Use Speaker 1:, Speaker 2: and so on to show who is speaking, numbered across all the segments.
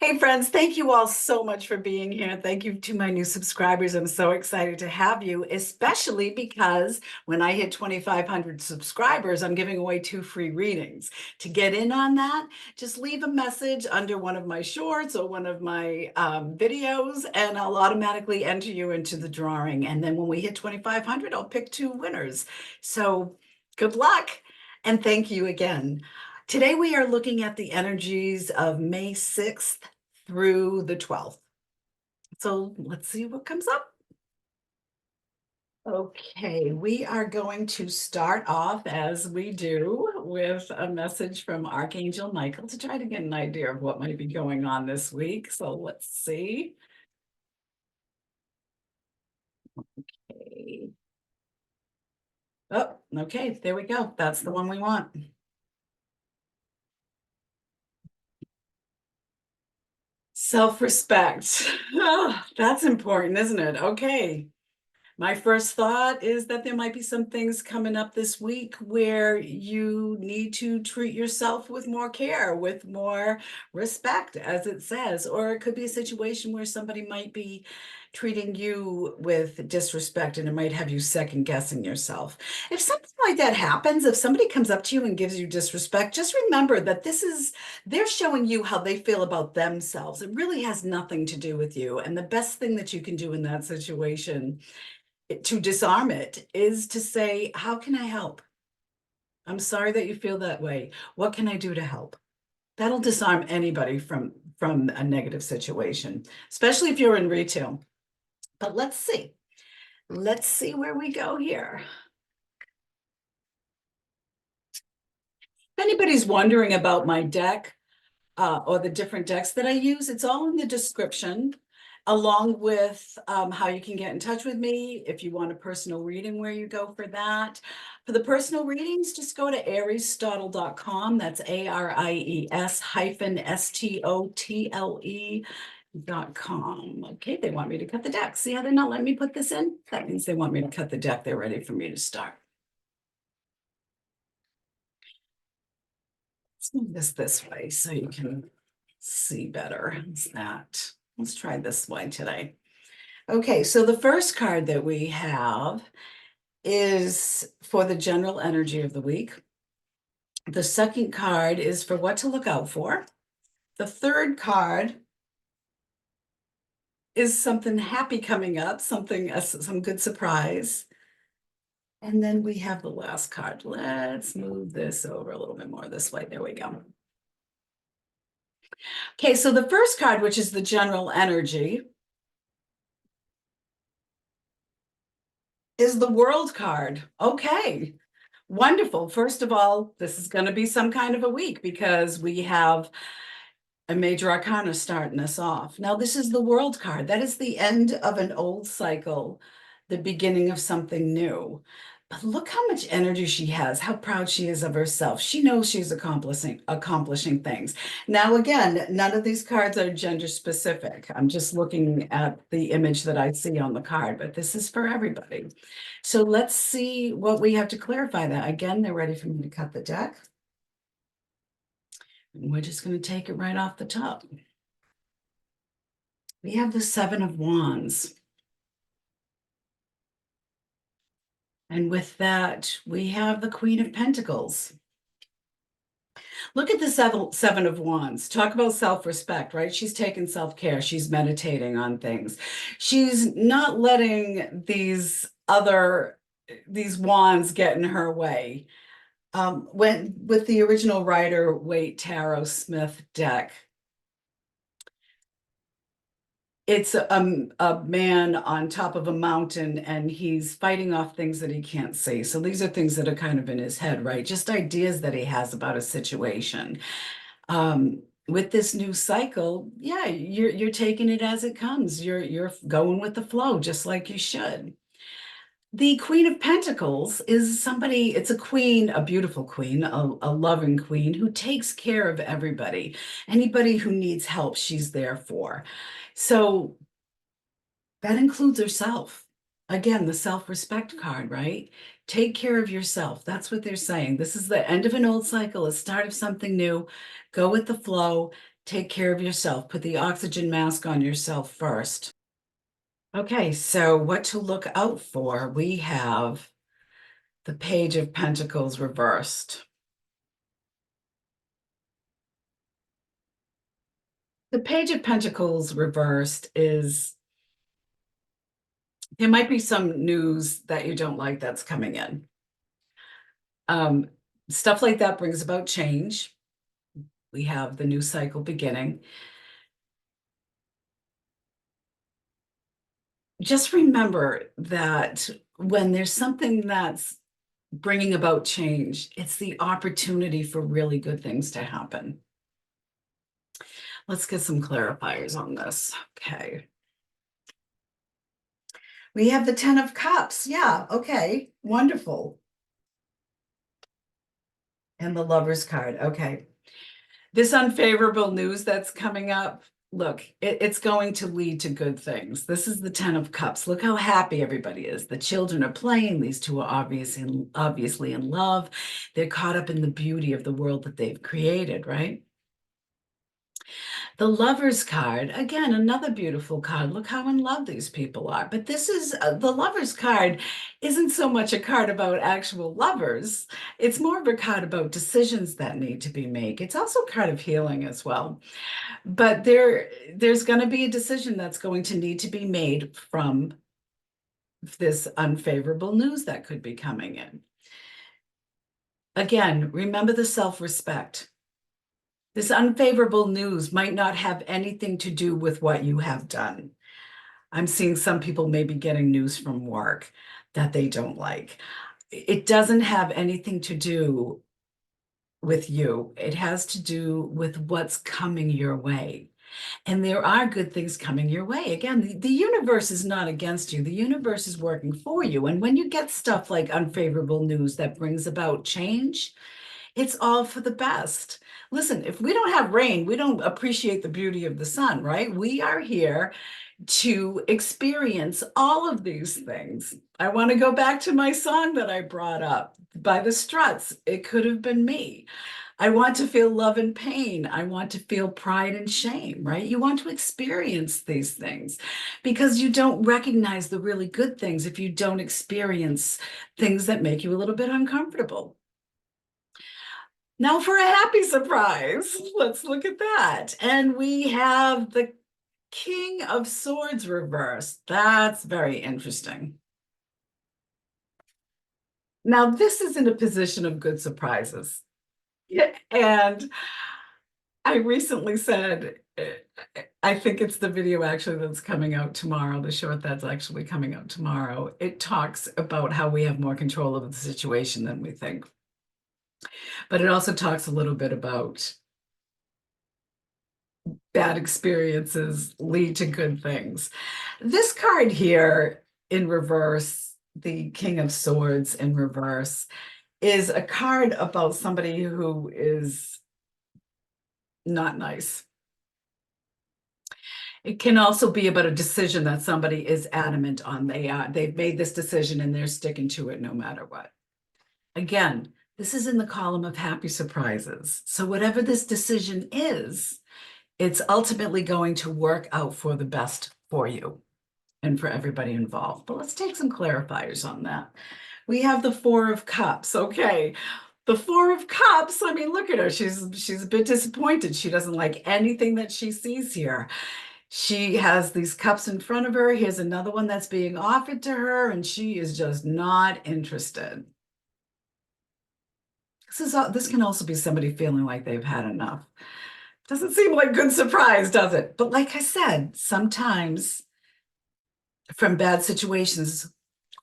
Speaker 1: Hey friends, thank you all so much for being here. Thank you to my new subscribers. I'm so excited to have you, especially because when I hit 2,500 subscribers, I'm giving away 2 free readings. To get in on that, just leave a message under one of my shorts or one of my videos, and I'll automatically enter you into the drawing. And then when we hit 2,500, I'll pick 2 winners. So good luck, and thank you again. Today we are looking at the energies of May 6th through the 12th. So let's see what comes up. Okay, we are going to start off as we do with a message from Archangel Michael to try to get an idea of what might be going on this week. So let's see. Okay. Oh, okay, there we go. That's the one we want. Self-respect. Oh, that's important, isn't it? Okay. My first thought is that there might be some things coming up this week where you need to treat yourself with more care, with more respect, as it says. Or it could be a situation where somebody might be treating you with disrespect and it might have you second guessing yourself. If something like that happens, if somebody comes up to you and gives you disrespect, just remember that they're showing you how they feel about themselves. It really has nothing to do with you. And the best thing that you can do in that situation to disarm it is to say, how can I help? I'm sorry that you feel that way. What can I do to help? That'll disarm anybody from a negative situation, especially if you're in retail. But let's see. Let's see where we go here. If anybody's wondering about my deck or the different decks that I use, it's all in the description, along with how you can get in touch with me if you want a personal reading, where you go for that. For the personal readings, just go to ariesstotle.com. That's ARIES-STOTLE.com. Okay, they want me to cut the deck. See how they're not letting me put this in? That means they want me to cut the deck. They're ready for me to start. Let's move this way so you can see better. It's that. Let's try this way today. Okay, so the first card that we have is for the general energy of the week. The second card is for what to look out for. The third card is something happy coming up, some good surprise. And then we have the last card. Let's move this over a little bit more this way. There we go. Okay, so the first card, which is the general energy, is the World card. Okay, wonderful. First of all, this is going to be some kind of a week because we have a major arcana starting us off. Now, this is the World card. That is the end of an old cycle, the beginning of something new. But look how much energy she has, how proud she is of herself. She knows she's accomplishing things. Now, again, none of these cards are gender specific. I'm just looking at the image that I see on the card, but this is for everybody. So let's see what we have to clarify that. Again, they're ready for me to cut the deck. And we're just going to take it right off the top. We have the Seven of Wands. And with that, we have the Queen of Pentacles. Look at the seven of Wands. Talk about self-respect, right? She's taking self-care. She's meditating on things. She's not letting these wands get in her way. When with the original Rider-Waite Tarot Smith deck, it's a man on top of a mountain and he's fighting off things that he can't see. So these are things that are kind of in his head, right? Just ideas that he has about a situation. With this new cycle, yeah, you're taking it as it comes. You're going with the flow, just like you should. The Queen of Pentacles is somebody, it's a queen, a beautiful queen, a loving queen who takes care of everybody. Anybody who needs help, she's there for. So that includes herself. Again, the self-respect card, right? Take care of yourself. That's what they're saying. This is the end of an old cycle, a start of something new. Go with the flow. Take care of yourself. Put the oxygen mask on yourself first. Okay, so what to look out for? We have the Page of Pentacles reversed. The Page of Pentacles reversed is, there might be some news that you don't like that's coming in. Stuff like that brings about change. We have the new cycle beginning. Just remember that when there's something that's bringing about change, it's the opportunity for really good things to happen. Let's get some clarifiers on this. Okay. We have the 10 of Cups. Yeah, okay, wonderful. And the Lover's card. Okay. This unfavorable news that's coming up, look, it's going to lead to good things. This is the 10 of Cups. Look how happy everybody is. The children are playing. These two are obviously in love. They're caught up in the beauty of the world that they've created, right? The Lover's card, again, another beautiful card. Look how in love these people are. But this is, the Lover's card isn't so much a card about actual lovers. It's more of a card about decisions that need to be made. It's also a card of healing as well. But there's going to be a decision that's going to need to be made from this unfavorable news that could be coming in. Again, remember the self-respect. This unfavorable news might not have anything to do with what you have done. I'm seeing some people maybe getting news from work that they don't like. It doesn't have anything to do with you. It has to do with what's coming your way. And there are good things coming your way. Again, the universe is not against you. The universe is working for you. And when you get stuff like unfavorable news that brings about change, it's all for the best. Listen, if we don't have rain, we don't appreciate the beauty of the sun, right? We are here to experience all of these things. I want to go back to my song that I brought up by the Struts. It could have been me. I want to feel love and pain. I want to feel pride and shame, right? You want to experience these things because you don't recognize the really good things if you don't experience things that make you a little bit uncomfortable. Now for a happy surprise, let's look at that. And we have the King of Swords reversed. That's very interesting. Now this is in a position of good surprises. And I recently said, I think it's the video actually that's coming out tomorrow, the short that's actually coming out tomorrow. It talks about how we have more control of the situation than we think. But it also talks a little bit about bad experiences lead to good things. This card here in reverse, the King of Swords in reverse, is a card about somebody who is not nice. It can also be about a decision that somebody is adamant on. They've made this decision and they're sticking to it no matter what. Again, this is in the column of happy surprises. So whatever this decision is, it's ultimately going to work out for the best for you and for everybody involved. But let's take some clarifiers on that. We have the Four of Cups. Okay. The Four of Cups, I mean, look at her. She's a bit disappointed. She doesn't like anything that she sees here. She has these cups in front of her. Here's another one that's being offered to her, and she is just not interested. This can also be somebody feeling like they've had enough. Doesn't seem like a good surprise, does it? But like I said, sometimes from bad situations,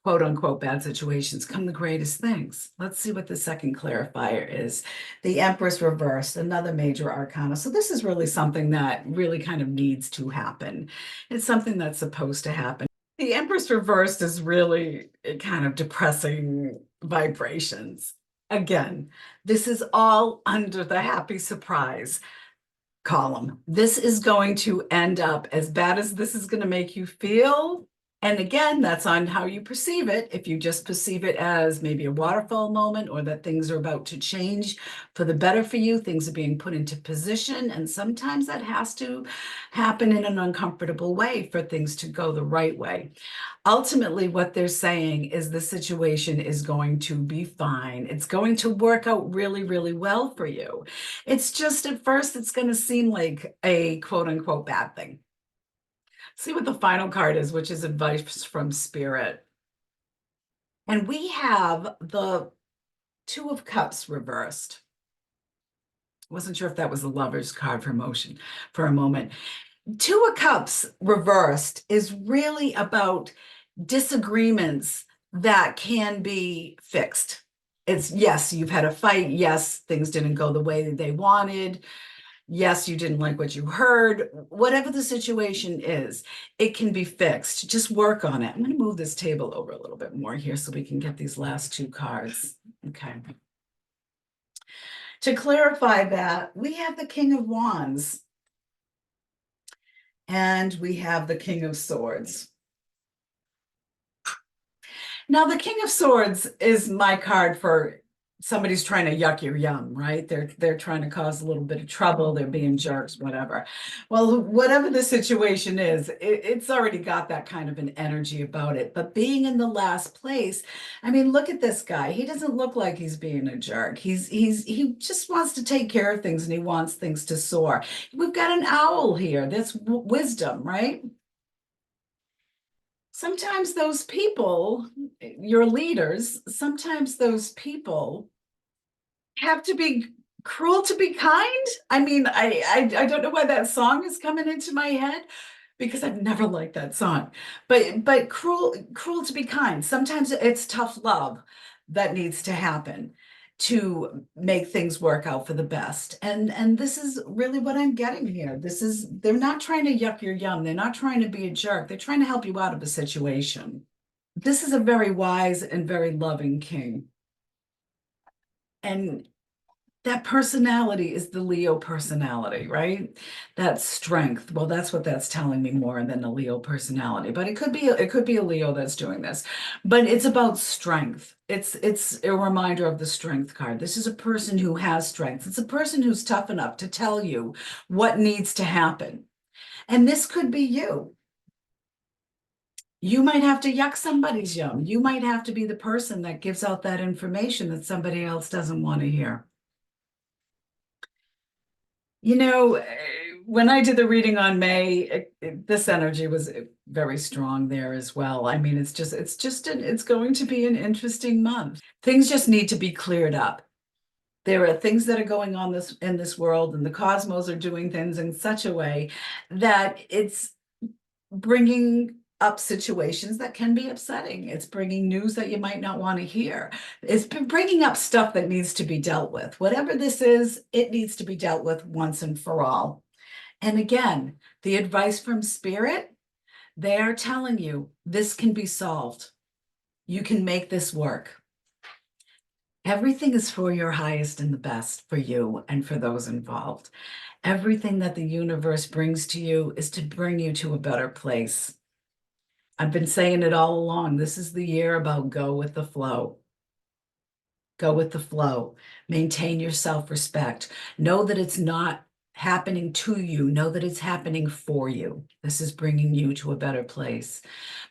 Speaker 1: quote unquote bad situations, come the greatest things. Let's see what the second clarifier is. The Empress reversed, another major arcana. So this is really something that really kind of needs to happen. It's something that's supposed to happen. The Empress reversed is really kind of depressing vibrations. Again, this is all under the happy surprise column. This is going to end up, as bad as this is going to make you feel, And again, that's on how you perceive it. If you just perceive it as maybe a waterfall moment, or that things are about to change for the better for you, things are being put into position. And sometimes that has to happen in an uncomfortable way for things to go the right way. Ultimately, what they're saying is the situation is going to be fine. It's going to work out really, really well for you. It's just at first, it's going to seem like a quote unquote bad thing. See what the final card is, which is advice from Spirit. And we have the Two of Cups reversed. Wasn't sure if that was the Lover's card for emotion for a moment. Two of Cups reversed is really about disagreements that can be fixed. It's yes, you've had a fight. Yes, things didn't go the way they wanted. Yes, you didn't like what you heard. Whatever the situation is, it can be fixed. Just work on it. I'm going to move this table over a little bit more here so we can get these last two cards. Okay. To clarify that, we have the King of Wands and we have the King of Swords. Now, the King of Swords is my card for somebody's trying to yuck your yum, right? They're trying to cause a little bit of trouble. They're being jerks, whatever. Well, whatever the situation is, it's already got that kind of an energy about it. But being in the last place, I mean, look at this guy. He doesn't look like he's being a jerk. He just wants to take care of things and he wants things to soar. We've got an owl here. That's wisdom, right? Sometimes those people, your leaders, sometimes those people have to be cruel to be kind. I mean, I don't know why that song is coming into my head because I've never liked that song. But cruel to be kind. Sometimes it's tough love that needs to happen to make things work out for the best. And this is really what I'm getting here. This is they're not trying to yuck your yum. They're not trying to be a jerk. They're trying to help you out of a situation. This is a very wise and very loving king. And that personality is the Leo personality, right? That strength. Well, that's what that's telling me more than a Leo personality. But it could be a Leo that's doing this. But it's about strength. It's a reminder of the strength card. This is a person who has strength. It's a person who's tough enough to tell you what needs to happen. And this could be you. You might have to yuck somebody's yum. You might have to be the person that gives out that information that somebody else doesn't want to hear. You know, when I did the reading on May, this energy was very strong there as well. I mean, it's going to be an interesting month. Things just need to be cleared up. There are things that are going on in this world, and the cosmos are doing things in such a way that it's bringing up situations that can be upsetting. It's bringing news that you might not want to hear. It's been bringing up stuff that needs to be dealt with. Whatever this is, it needs to be dealt with once and for all. And again, the advice from Spirit, they are telling you this can be solved. You can make this work. Everything is for your highest and the best for you and for those involved. Everything that the universe brings to you is to bring you to a better place. I've been saying it all along. This is the year about go with the flow. Go with the flow. Maintain your self-respect. Know that it's not happening to you. Know that it's happening for you. This is bringing you to a better place.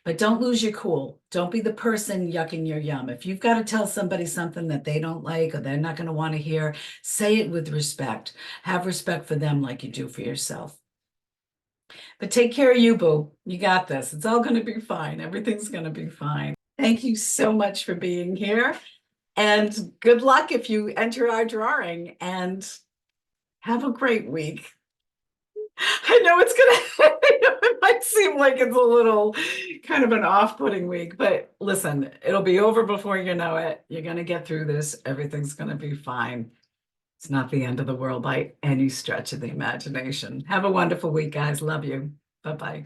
Speaker 1: But don't lose your cool. Don't be the person yucking your yum. If you've got to tell somebody something that they don't like or they're not going to want to hear, say it with respect. Have respect for them like you do for yourself. But take care of you, boo. You got this. It's all going to be fine. Everything's going to be fine. Thank you so much for being here. And good luck if you enter our drawing, and have a great week. I know it might seem like it's a little kind of an off-putting week, but listen, it'll be over before you know it. You're going to get through this. Everything's going to be fine. It's not the end of the world by any stretch of the imagination. Have a wonderful week, guys. Love you. Bye-bye.